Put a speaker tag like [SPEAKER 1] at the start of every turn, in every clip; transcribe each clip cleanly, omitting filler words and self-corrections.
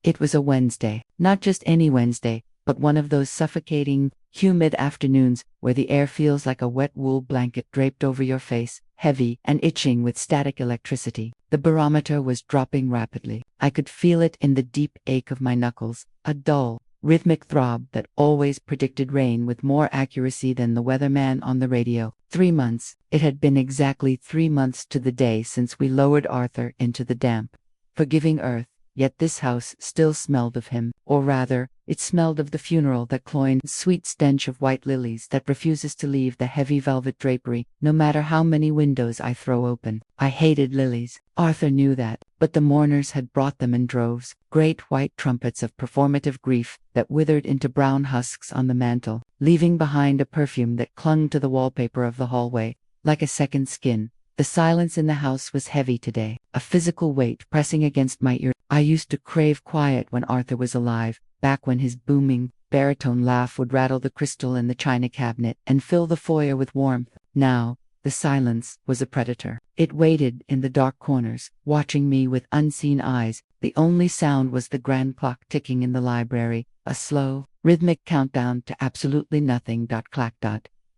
[SPEAKER 1] It was a Wednesday, not just any Wednesday, but one of those suffocating, humid afternoons where the air feels like a wet wool blanket draped over your face, heavy and itching with static electricity. The barometer was dropping rapidly. I could feel it in the deep ache of my knuckles, a dull, rhythmic throb that always predicted rain with more accuracy than the weatherman on the radio. 3 months. It had been exactly 3 months to the day since we lowered Arthur into the damp, forgiving earth, yet this house still smelled of him, or rather, it smelled of the funeral that cloying sweet stench of white lilies that refuses to leave the heavy velvet drapery, no matter how many windows I throw open. I hated lilies. Arthur knew that, but the mourners had brought them in droves, great white trumpets of performative grief that withered into brown husks on the mantel, leaving behind a perfume that clung to the wallpaper of the hallway, like a second skin. The silence in the house was heavy today, a physical weight pressing against my ear. I used to crave quiet when Arthur was alive, back when his booming, baritone laugh would rattle the crystal in the china cabinet and fill the foyer with warmth. Now, the silence was a predator. It waited in the dark corners, watching me with unseen eyes. The only sound was the grand clock ticking in the library, a slow, rhythmic countdown to absolutely nothing. Clack.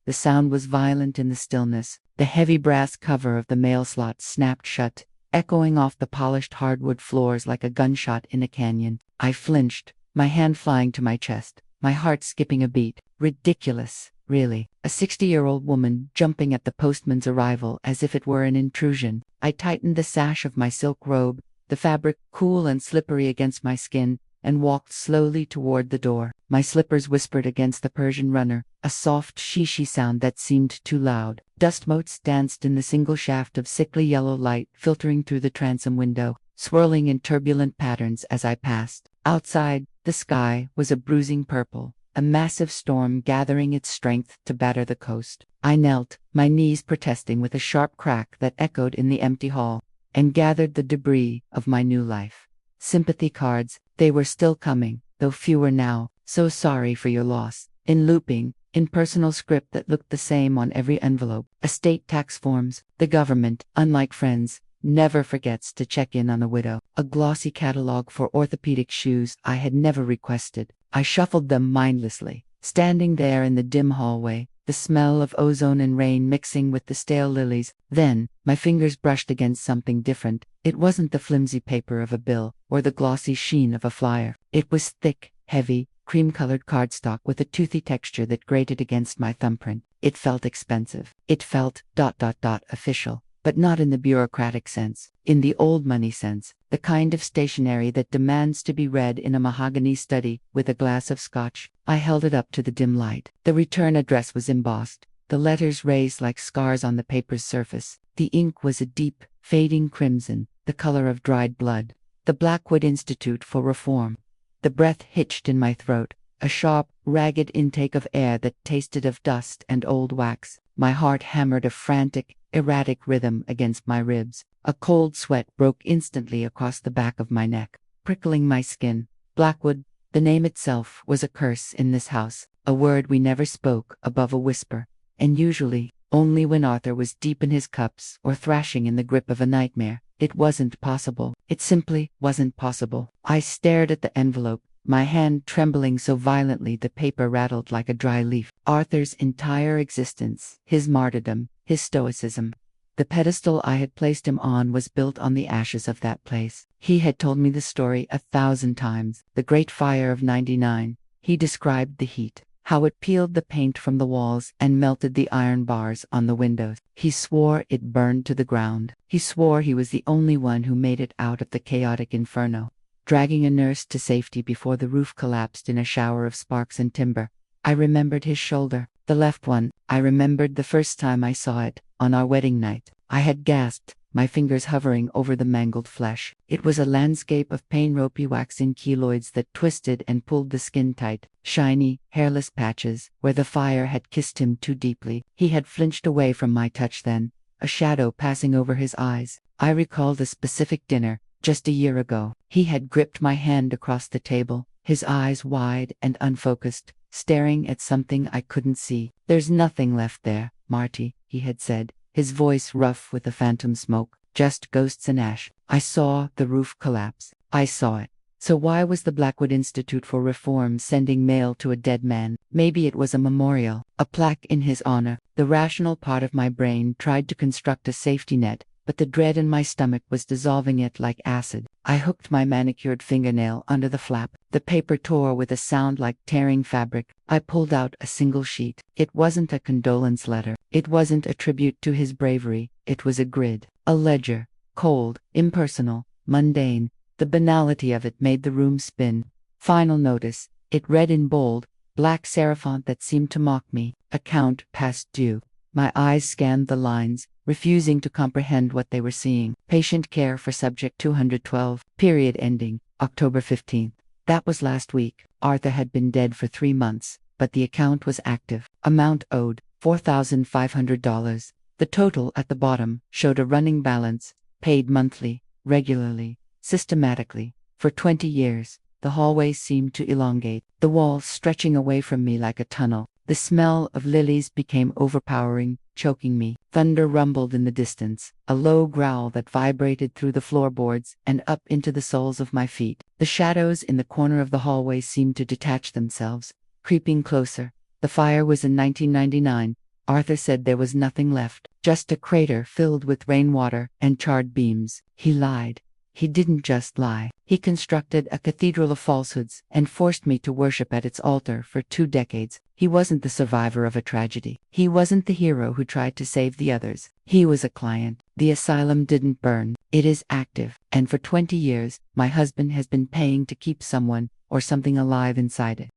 [SPEAKER 1] The sound was violent in the stillness. The heavy brass cover of the mail slot snapped shut, echoing off the polished hardwood floors like a gunshot in a canyon. I flinched, my hand flying to my chest, my heart skipping a beat. Ridiculous, really. A 60-year-old woman jumping at the postman's arrival as if it were an intrusion. I tightened the sash of my silk robe, the fabric cool and slippery against my skin, and walked slowly toward the door. My slippers whispered against the Persian runner, a soft she sound that seemed too loud. Dust motes danced in the single shaft of sickly yellow light filtering through the transom window, swirling in turbulent patterns as I passed. Outside, the sky was a bruising purple, a massive storm gathering its strength to batter the coast. I knelt, my knees protesting with a sharp crack that echoed in the empty hall, and gathered the debris of my new life. Sympathy cards, they were still coming, though fewer now. So sorry for your loss. In looping, in personal script that looked the same on every envelope. Estate tax forms. The government, unlike friends, never forgets to check in on a widow. A glossy catalog for orthopedic shoes I had never requested. I shuffled them mindlessly, standing there in the dim hallway, the smell of ozone and rain mixing with the stale lilies. Then, my fingers brushed against something different. It wasn't the flimsy paper of a bill, or the glossy sheen of a flyer. It was thick, heavy, cream-colored cardstock with a toothy texture that grated against my thumbprint. It felt expensive. It felt ... official, but not in the bureaucratic sense, in the old money sense, the kind of stationery that demands to be read in a mahogany study with a glass of scotch. I held it up to the dim light. The return address was embossed, the letters raised like scars on the paper's surface. The ink was a deep, fading crimson, the color of dried blood. The Blackwood Institute for Reform. The breath hitched in my throat, a sharp, ragged intake of air that tasted of dust and old wax. My heart hammered a frantic, erratic rhythm against my ribs. A cold sweat broke instantly across the back of my neck, prickling my skin. Blackwood, the name itself, was a curse in this house, a word we never spoke above a whisper, and usually only when Arthur was deep in his cups or thrashing in the grip of a nightmare. It wasn't possible. It simply wasn't possible. I stared at the envelope, my hand trembling so violently the paper rattled like a dry leaf. Arthur's entire existence, his martyrdom, his stoicism. The pedestal I had placed him on was built on the ashes of that place. He had told me the story 1,000 times. The Great Fire of '99. He described the heat, how it peeled the paint from the walls and melted the iron bars on the windows. He swore it burned to the ground. He swore he was the only one who made it out of the chaotic inferno, dragging a nurse to safety before the roof collapsed in a shower of sparks and timber. I remembered his shoulder, the left one. I remembered the first time I saw it, on our wedding night. I had gasped, my fingers hovering over the mangled flesh. It was a landscape of pain-ropey waxen keloids that twisted and pulled the skin tight, shiny, hairless patches, where the fire had kissed him too deeply. He had flinched away from my touch then, a shadow passing over his eyes. I recalled a specific dinner, just a year ago. He had gripped my hand across the table, his eyes wide and unfocused, staring at something I couldn't see. "There's nothing left there, Marty," he had said, his voice rough with the phantom smoke. "Just ghosts and ash." I saw the roof collapse. I saw it. So why was the Blackwood Institute for Reform sending mail to a dead man? Maybe it was a memorial, a plaque in his honor. The rational part of my brain tried to construct a safety net, but the dread in my stomach was dissolving it like acid. I hooked my manicured fingernail under the flap. The paper tore with a sound like tearing fabric. I pulled out a single sheet. It wasn't a condolence letter. It wasn't a tribute to his bravery. It was a grid, a ledger, cold, impersonal, mundane. The banality of it made the room spin. Final notice. It read in bold, black serifont that seemed to mock me. Account past due. My eyes scanned the lines, refusing to comprehend what they were seeing. Patient care for subject 212. Period ending, October 15th. That was last week. Arthur had been dead for 3 months, but the account was active. Amount owed, $4,500. The total at the bottom showed a running balance, paid monthly, regularly, systematically. For 20 years, the hallway seemed to elongate, the walls stretching away from me like a tunnel. The smell of lilies became overpowering, choking me. Thunder rumbled in the distance, a low growl that vibrated through the floorboards and up into the soles of my feet. The shadows in the corner of the hallway seemed to detach themselves, creeping closer. The fire was in 1999. Arthur said there was nothing left, just a crater filled with rainwater and charred beams. He lied. He didn't just lie. He constructed a cathedral of falsehoods and forced me to worship at its altar for 2 decades. He wasn't the survivor of a tragedy. He wasn't the hero who tried to save the others. He was a client. The asylum didn't burn. It is active. And for 20 years, my husband has been paying to keep someone or something alive inside it.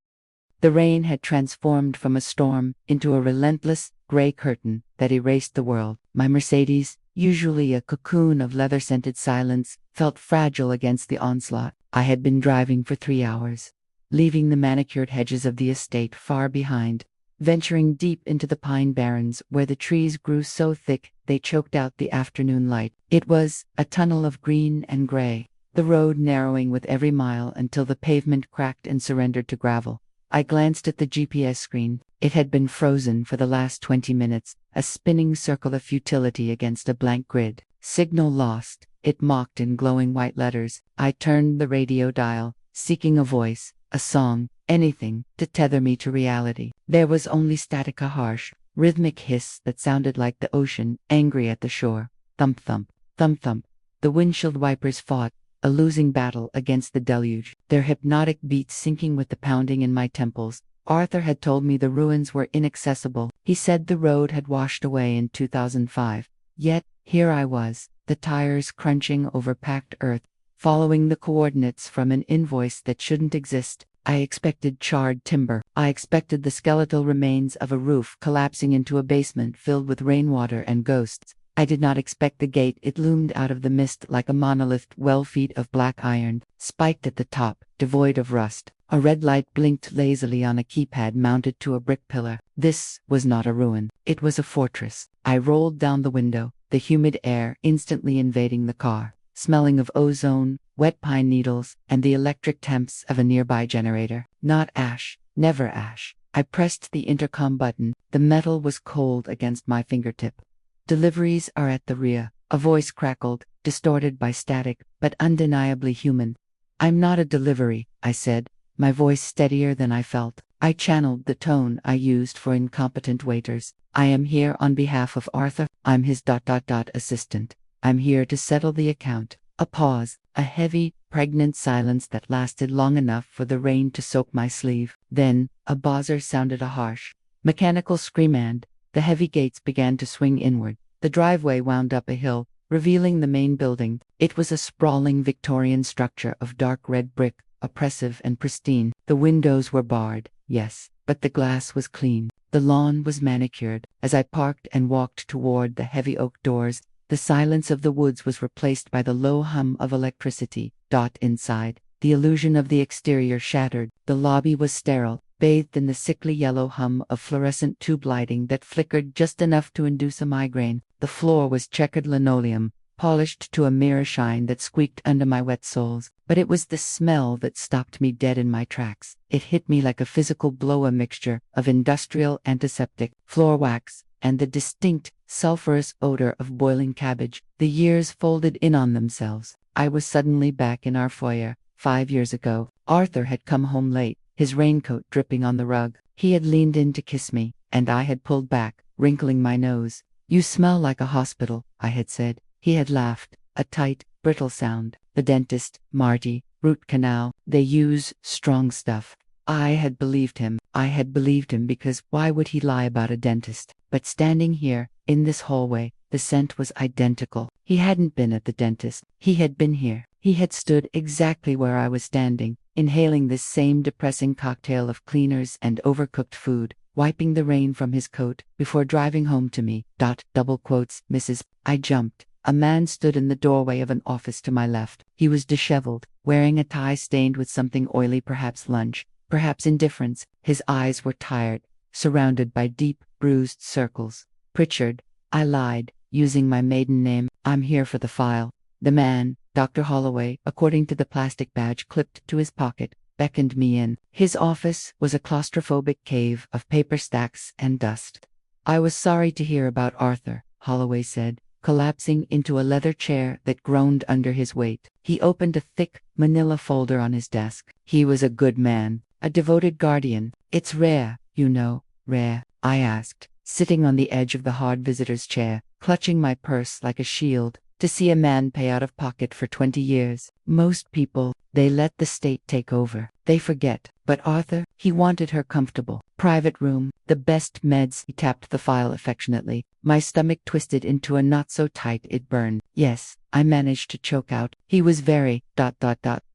[SPEAKER 1] The rain had transformed from a storm into a relentless, gray curtain that erased the world. My Mercedes, usually a cocoon of leather-scented silence, felt fragile against the onslaught. I had been driving for 3 hours, leaving the manicured hedges of the estate far behind, venturing deep into the Pine Barrens where the trees grew so thick they choked out the afternoon light. It was a tunnel of green and gray, the road narrowing with every mile until the pavement cracked and surrendered to gravel. I glanced at the GPS screen. It had been frozen for the last 20 minutes, a spinning circle of futility against a blank grid. Signal lost, it mocked in glowing white letters. I turned the radio dial, seeking a voice, a song, anything to tether me to reality. There was only static, a harsh, rhythmic hiss that sounded like the ocean, angry at the shore. Thump thump, thump thump. The windshield wipers fought, a losing battle against the deluge, their hypnotic beats syncing with the pounding in my temples. Arthur had told me the ruins were inaccessible. He said the road had washed away in 2005. Yet, here I was, the tires crunching over packed earth, following the coordinates from an invoice that shouldn't exist. I expected charred timber. I expected the skeletal remains of a roof collapsing into a basement filled with rainwater and ghosts. I did not expect the gate. It loomed out of the mist like a monolith, 12 feet of black iron, spiked at the top, devoid of rust. A red light blinked lazily on a keypad mounted to a brick pillar. This was not a ruin. It was a fortress. I rolled down the window, the humid air instantly invading the car, smelling of ozone, wet pine needles, and the electric temps of a nearby generator. Not ash, never ash. I pressed the intercom button. The metal was cold against my fingertip. Deliveries are at the rear. A voice crackled, distorted by static, but undeniably human. I'm not a delivery, I said, my voice steadier than I felt. I channeled the tone I used for incompetent waiters. I am here on behalf of Arthur. I'm his assistant. I'm here to settle the account. A pause, a heavy, pregnant silence that lasted long enough for the rain to soak my sleeve. Then, a buzzer sounded, a harsh, mechanical scream, and the heavy gates began to swing inward. The driveway wound up a hill, revealing the main building. It was a sprawling Victorian structure of dark red brick, oppressive and pristine. The windows were barred, yes, but the glass was clean. The lawn was manicured. As I parked and walked toward the heavy oak doors, the silence of the woods was replaced by the low hum of electricity. Inside, the illusion of the exterior shattered. The lobby was sterile, bathed in the sickly yellow hum of fluorescent tube lighting that flickered just enough to induce a migraine. The floor was checkered linoleum, polished to a mirror shine that squeaked under my wet soles. But it was the smell that stopped me dead in my tracks. It hit me like a physical blow, a mixture of industrial antiseptic, floor wax, and the distinct, sulfurous odor of boiling cabbage. The years folded in on themselves. I was suddenly back in our foyer, 5 years ago. Arthur had come home late, his raincoat dripping on the rug. He had leaned in to kiss me, and I had pulled back, wrinkling my nose. "You smell like a hospital," I had said. He had laughed, a tight, brittle sound. "The dentist, Marty, root canal, they use strong stuff." I had believed him. I had believed him because why would he lie about a dentist? But standing here, in this hallway, the scent was identical. He hadn't been at the dentist. He had been here. He had stood exactly where I was standing, inhaling this same depressing cocktail of cleaners and overcooked food, wiping the rain from his coat, before driving home to me. Double quotes, Mrs. I jumped. A man stood in the doorway of an office to my left. He was disheveled, wearing a tie stained with something oily, perhaps lunch, perhaps indifference. His eyes were tired, surrounded by deep, bruised circles. "Pritchard," I lied, using my maiden name. "I'm here for the file." The man, Dr. Holloway, according to the plastic badge clipped to his pocket, beckoned me in. His office was a claustrophobic cave of paper stacks and dust. "I was sorry to hear about Arthur," Holloway said, collapsing into a leather chair that groaned under his weight. He opened a thick, manila folder on his desk. "He was a good man, a devoted guardian. It's rare, you know." "Rare?" I asked, sitting on the edge of the hard visitor's chair, clutching my purse like a shield, to see a man pay out of pocket for 20 years. "Most people, they let the state take over. They forget. But Arthur, he wanted her comfortable. Private room, the best meds." He tapped the file affectionately. My stomach twisted into a knot so tight it burned. "Yes," I managed to choke out. "He was very,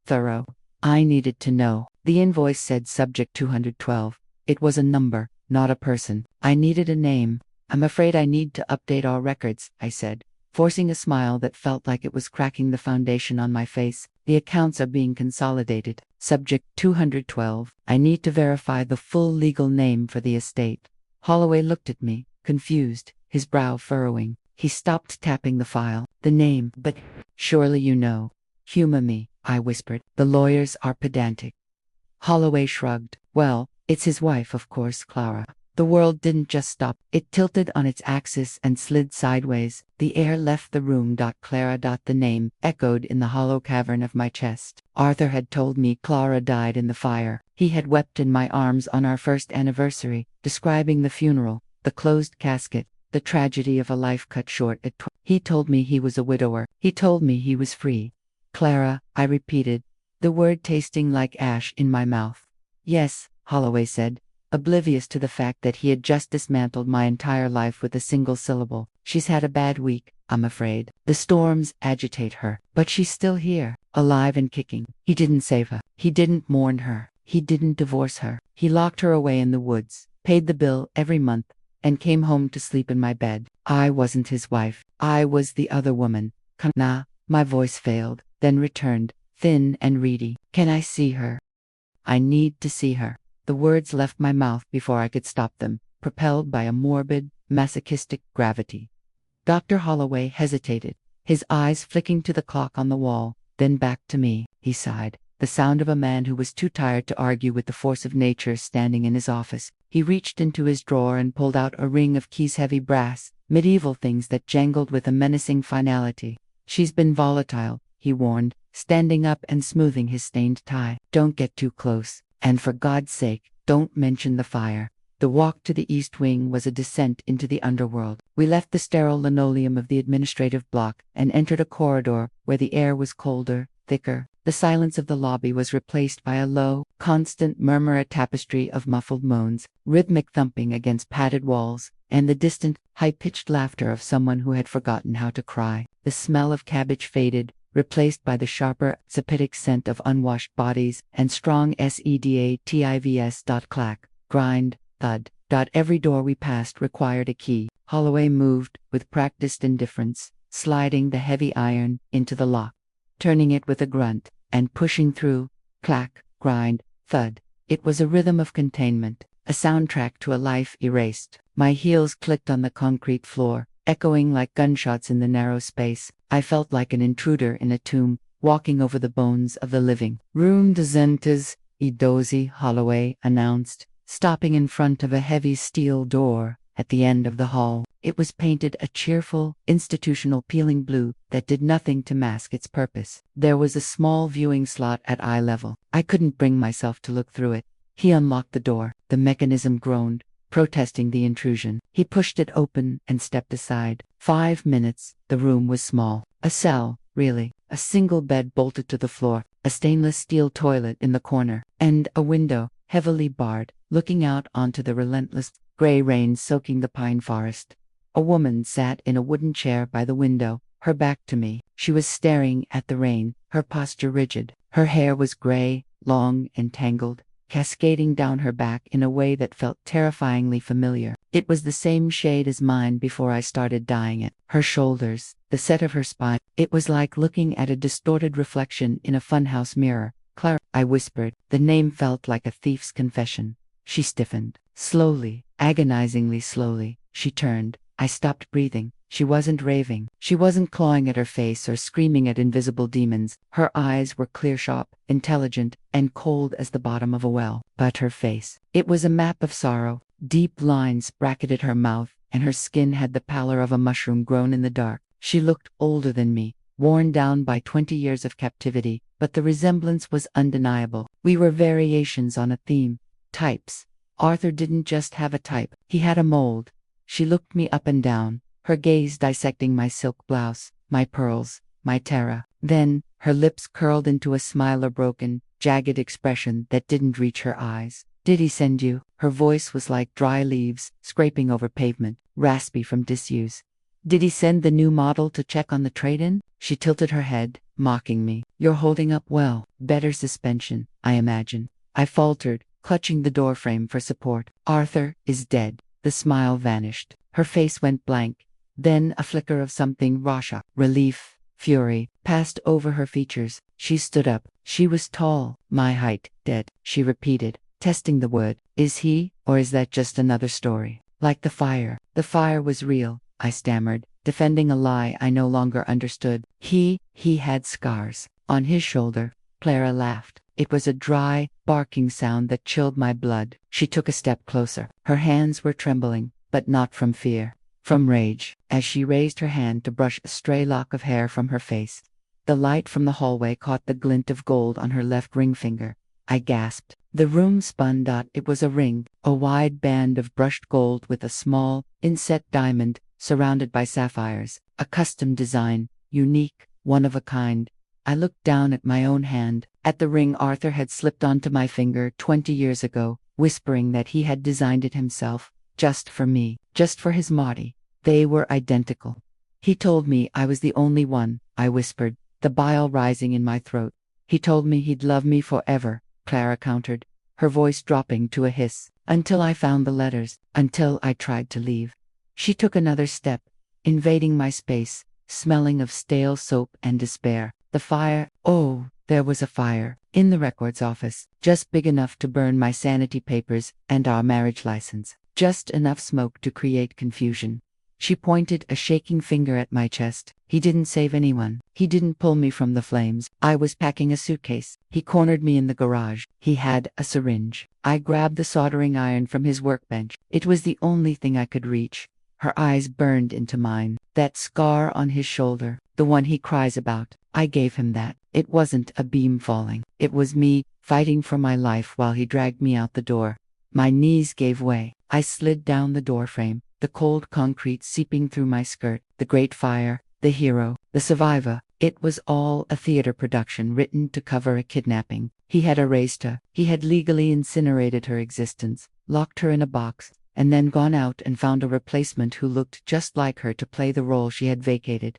[SPEAKER 1] thorough." I needed to know. The invoice said subject 212. It was a number, not a person. I needed a name. "I'm afraid I need to update our records," I said, forcing a smile that felt like it was cracking the foundation on my face. "The accounts are being consolidated. Subject 212. I need to verify the full legal name for the estate." Holloway looked at me, confused, his brow furrowing. He stopped tapping the file. "The name, but surely you know." "Humor me," I whispered. "The lawyers are pedantic." Holloway shrugged. "Well, it's his wife, of course, Clara." The world didn't just stop. It tilted on its axis and slid sideways. The air left the room. Clara. The name echoed in the hollow cavern of my chest. Arthur had told me Clara died in the fire. He had wept in my arms on our first anniversary, describing the funeral, the closed casket, the tragedy of a life cut short at 12. He told me he was a widower. He told me he was free. "Clara," I repeated, the word tasting like ash in my mouth. "Yes," Holloway said, oblivious to the fact that he had just dismantled my entire life with a single syllable. "She's had a bad week, I'm afraid. The storms agitate her, but she's still here, alive and kicking." He didn't save her. He didn't mourn her. He didn't divorce her. He locked her away in the woods, paid the bill every month, and came home to sleep in my bed. I wasn't his wife. I was the other woman. Nah, my voice failed, then returned, thin and reedy. "Can I see her? I need to see her." The words left my mouth before I could stop them, propelled by a morbid, masochistic gravity. Dr. Holloway hesitated, his eyes flicking to the clock on the wall, then back to me. He sighed, the sound of a man who was too tired to argue with the force of nature standing in his office. He reached into his drawer and pulled out a ring of keys-heavy brass, medieval things that jangled with a menacing finality. "She's been volatile," he warned, standing up and smoothing his stained tie. "Don't get too close. And for God's sake, don't mention the fire." The walk to the East Wing was a descent into the underworld. We left the sterile linoleum of the administrative block and entered a corridor where the air was colder, thicker. The silence of the lobby was replaced by a low, constant murmur, a tapestry of muffled moans, rhythmic thumping against padded walls, and the distant, high-pitched laughter of someone who had forgotten how to cry. The smell of cabbage faded, replaced by the sharper, sapitic scent of unwashed bodies and strong sedativs. Clack, grind, thud. Every door we passed required a key. Holloway moved, with practiced indifference, sliding the heavy iron into the lock, turning it with a grunt, and pushing through. Clack, grind, thud. It was a rhythm of containment, a soundtrack to a life erased. My heels clicked on the concrete floor, echoing like gunshots in the narrow space. I felt like an intruder in a tomb, walking over the bones of the living. "Room Dezentes, Edozi," Holloway announced, stopping in front of a heavy steel door. at the end of the hall. It was painted a cheerful, institutional peeling blue that did nothing to mask its purpose. There was a small viewing slot at eye level. I couldn't bring myself to look through it. He unlocked the door. The mechanism groaned, protesting the intrusion. He pushed it open and stepped aside. 5 minutes. The room was small. A cell, really. A single bed bolted to the floor, a stainless steel toilet in the corner, and a window, heavily barred, looking out onto the relentless gray rain soaking the pine forest. A woman sat in a wooden chair by the window, her back to me. She was staring at the rain, her posture rigid. Her hair was gray, long and tangled, cascading down her back in a way that felt terrifyingly familiar. It was the same shade as mine before I started dyeing it. Her shoulders, the set of her spine. It was like looking at a distorted reflection in a funhouse mirror. Clara, I whispered. The name felt like a thief's confession. She stiffened. Slowly, agonizingly slowly, she turned. I stopped breathing. She wasn't raving. She wasn't clawing at her face or screaming at invisible demons. Her eyes were clear, sharp, intelligent, and cold as the bottom of a well. But her face, it was a map of sorrow. Deep lines bracketed her mouth, and her skin had the pallor of a mushroom grown in the dark. She looked older than me, worn down by 20 years of captivity, but the resemblance was undeniable. We were variations on a theme. Types. Arthur didn't just have a type, he had a mold. She looked me up and down, her gaze dissecting my silk blouse, my pearls, my terror. Then, her lips curled into a smile, a broken, jagged expression that didn't reach her eyes. Did he send you? Her voice was like dry leaves, scraping over pavement, raspy from disuse. Did he send the new model to check on the trade-in? She tilted her head, mocking me. You're holding up well. Better suspension, I imagine. I faltered, clutching the doorframe for support. Arthur is dead. The smile vanished. Her face went blank. Then a flicker of something Rasha, relief, fury, passed over her features. She stood up. She was tall, my height, dead. She repeated, testing the word. Is he, or is that just another story? Like the fire. The fire was real, I stammered, defending a lie I no longer understood. He had scars. On his shoulder. Clara laughed. It was a dry, barking sound that chilled my blood. She took a step closer. Her hands were trembling, but not from fear. From rage. As she raised her hand to brush a stray lock of hair from her face, the light from the hallway caught the glint of gold on her left ring finger. I gasped. The room spun. It was a ring, a wide band of brushed gold with a small, inset diamond, surrounded by sapphires. A custom design, unique, one of a kind. I looked down at my own hand, at the ring Arthur had slipped onto my finger 20 years ago, whispering that he had designed it himself, just for me, just for his Marty. They were identical. He told me I was the only one, I whispered, the bile rising in my throat. He told me he'd love me forever, Clara countered, her voice dropping to a hiss, until I found the letters, until I tried to leave. She took another step, invading my space, smelling of stale soap and despair. The fire, oh, there was a fire, in the records office, just big enough to burn my sanity papers and our marriage license, just enough smoke to create confusion. She pointed a shaking finger at my chest. He didn't save anyone. He didn't pull me from the flames. I was packing a suitcase. He cornered me in the garage. He had a syringe. I grabbed the soldering iron from his workbench. It was the only thing I could reach. Her eyes burned into mine. That scar on his shoulder, the one he cries about, I gave him that. It wasn't a beam falling. It was me, fighting for my life while he dragged me out the door. My knees gave way. I slid down the doorframe, the cold concrete seeping through my skirt. The great fire, the hero, the survivor. It was all a theater production written to cover a kidnapping. He had erased her. He had legally incinerated her existence, locked her in a box, and then gone out and found a replacement who looked just like her to play the role she had vacated.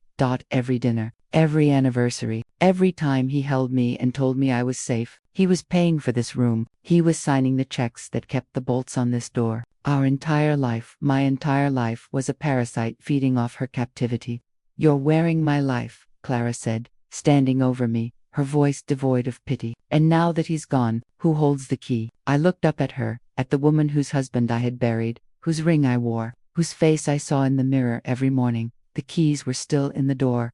[SPEAKER 1] Every dinner, every anniversary, every time he held me and told me I was safe, he was paying for this room. He was signing the checks that kept the bolts on this door. Our entire life, my entire life, was a parasite feeding off her captivity. You're wearing my life, Clara said, standing over me, her voice devoid of pity. And now that he's gone, who holds the key? I looked up at her, at the woman whose husband I had buried, whose ring I wore, whose face I saw in the mirror every morning. The keys were still in the door.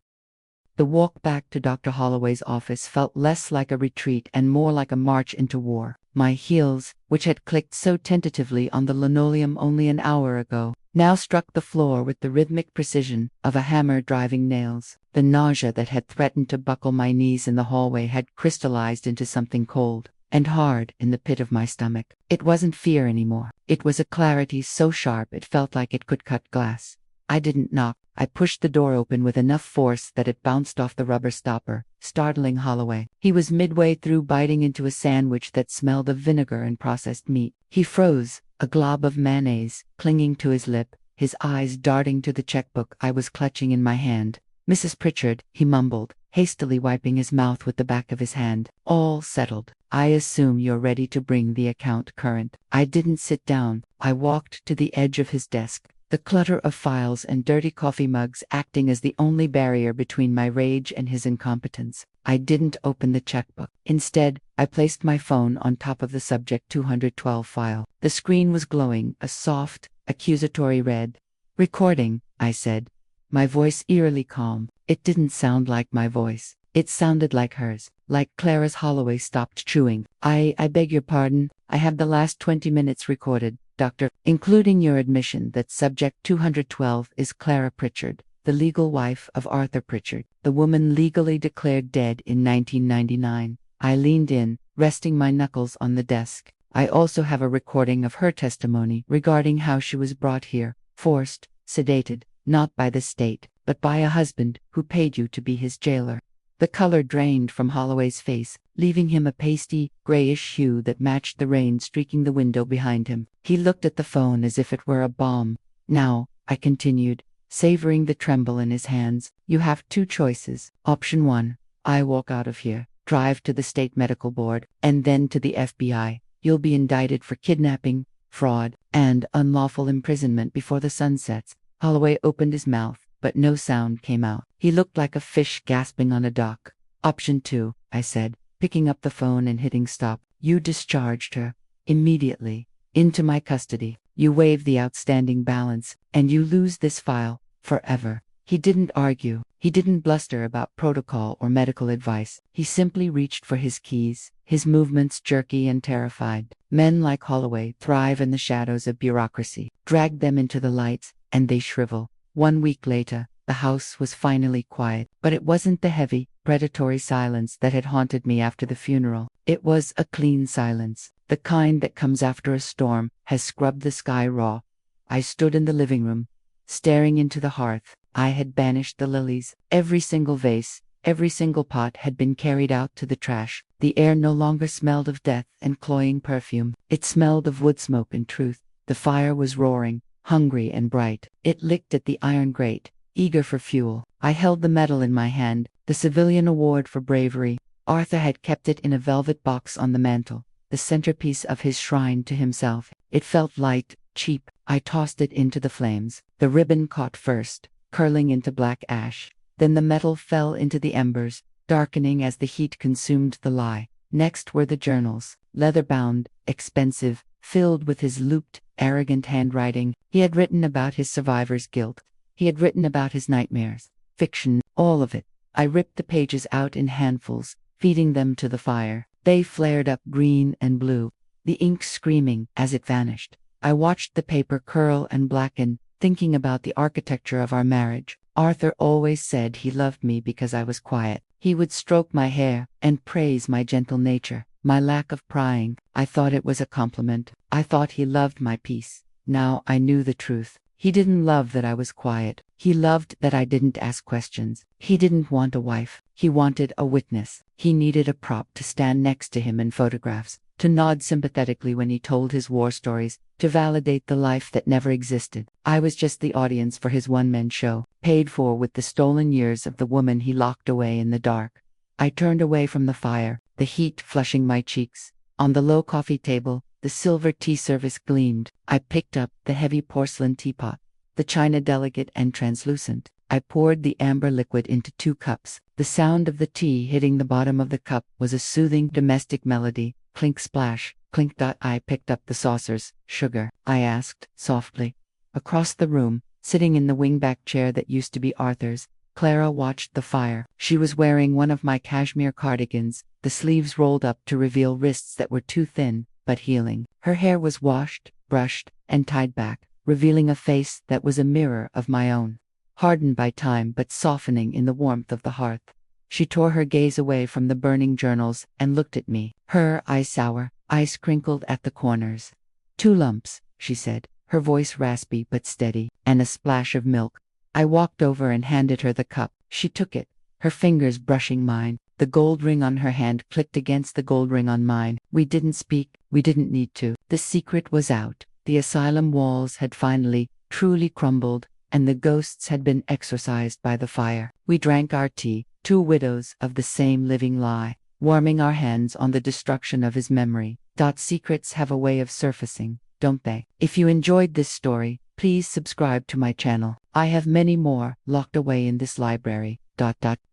[SPEAKER 1] The walk back to Dr. Holloway's office felt less like a retreat and more like a march into war. My heels, which had clicked so tentatively on the linoleum only an hour ago, now struck the floor with the rhythmic precision of a hammer driving nails. The nausea that had threatened to buckle my knees in the hallway had crystallized into something cold and hard in the pit of my stomach. It wasn't fear anymore. It was a clarity so sharp it felt like it could cut glass. I didn't knock. I pushed the door open with enough force that it bounced off the rubber stopper, startling Holloway. He was midway through biting into a sandwich that smelled of vinegar and processed meat. He froze, a glob of mayonnaise clinging to his lip, his eyes darting to the checkbook I was clutching in my hand. "Mrs. Pritchard," he mumbled, hastily wiping his mouth with the back of his hand. "All settled. I assume you're ready to bring the account current." I didn't sit down. I walked to the edge of his desk, the clutter of files and dirty coffee mugs acting as the only barrier between my rage and his incompetence. I didn't open the checkbook. Instead, I placed my phone on top of the Subject 212 file. The screen was glowing, a soft, accusatory red. "Recording," I said, my voice eerily calm. It didn't sound like my voice. It sounded like hers, like Clara's. Holloway stopped chewing. I beg your pardon, I have the last 20 minutes recorded, Doctor, including your admission that Subject 212 is Clara Pritchard, the legal wife of Arthur Pritchard, the woman legally declared dead in 1999. I leaned in, resting my knuckles on the desk. I also have a recording of her testimony regarding how she was brought here, forced, sedated, not by the state, but by a husband who paid you to be his jailer. The color drained from Holloway's face, leaving him a pasty, grayish hue that matched the rain streaking the window behind him. He looked at the phone as if it were a bomb. "Now," I continued, savoring the tremble in his hands, "you have two choices. Option 1, I walk out of here, drive to the state medical board, and then to the FBI. You'll be indicted for kidnapping, fraud, and unlawful imprisonment before the sun sets." Holloway opened his mouth, but no sound came out. He looked like a fish gasping on a dock. "Option 2, I said, picking up the phone and hitting stop. "You discharged her. Immediately. Into my custody. You waive the outstanding balance, and you lose this file. Forever." He didn't argue. He didn't bluster about protocol or medical advice. He simply reached for his keys, his movements jerky and terrified. Men like Holloway thrive in the shadows of bureaucracy. Drag them into the lights, and they shrivel. 1 week later, the house was finally quiet, but it wasn't the heavy, predatory silence that had haunted me after the funeral. It was a clean silence, the kind that comes after a storm has scrubbed the sky raw. I stood in the living room, staring into the hearth. I had banished the lilies. Every single vase, every single pot had been carried out to the trash. The air no longer smelled of death and cloying perfume. It smelled of wood smoke and truth. The fire was roaring, hungry and bright. It licked at the iron grate, eager for fuel. I held the medal in my hand, the civilian award for bravery. Arthur had kept it in a velvet box on the mantel, the centerpiece of his shrine to himself. It felt light, cheap. I tossed it into the flames. The ribbon caught first, curling into black ash. Then the metal fell into the embers, darkening as the heat consumed the lie. Next were the journals, leather-bound, expensive, filled with his looped, arrogant handwriting. He had written about his survivor's guilt. He had written about his nightmares. Fiction, all of it. I ripped the pages out in handfuls, feeding them to the fire. They flared up green and blue, the ink screaming as it vanished. I watched the paper curl and blacken, thinking about the architecture of our marriage. Arthur always said he loved me because I was quiet. He would stroke my hair and praise my gentle nature, my lack of prying. I thought it was a compliment. I thought he loved my peace. Now I knew the truth. He didn't love that I was quiet. He loved that I didn't ask questions. He didn't want a wife. He wanted a witness. He needed a prop to stand next to him in photographs, to nod sympathetically when he told his war stories, to validate the life that never existed. I was just the audience for his one-man show, paid for with the stolen years of the woman he locked away in the dark. I turned away from the fire, the heat flushing my cheeks. On the low coffee table, the silver tea service gleamed. I picked up the heavy porcelain teapot, the china delicate and translucent. I poured the amber liquid into 2 cups. The sound of the tea hitting the bottom of the cup was a soothing domestic melody. Clink splash, clink. I picked up the saucers. "Sugar?" I asked, softly. Across the room, sitting in the wingback chair that used to be Arthur's, Clara watched the fire. She was wearing one of my cashmere cardigans, the sleeves rolled up to reveal wrists that were too thin, but healing. Her hair was washed, brushed, and tied back, revealing a face that was a mirror of my own, hardened by time but softening in the warmth of the hearth. She tore her gaze away from the burning journals and looked at me, her eyes sour, eyes crinkled at the corners. 2 lumps, she said, her voice raspy but steady, and a splash of milk. I walked over and handed her the cup. She took it, her fingers brushing mine. The gold ring on her hand clicked against the gold ring on mine. We didn't speak, we didn't need to. The secret was out. The asylum walls had finally, truly crumbled, and the ghosts had been exorcised by the fire. We drank our tea, 2 widows of the same living lie, warming our hands on the destruction of his memory. Secrets have a way of surfacing, don't they? If you enjoyed this story, please subscribe to my channel. I have many more locked away in this library,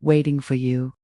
[SPEAKER 1] waiting for you.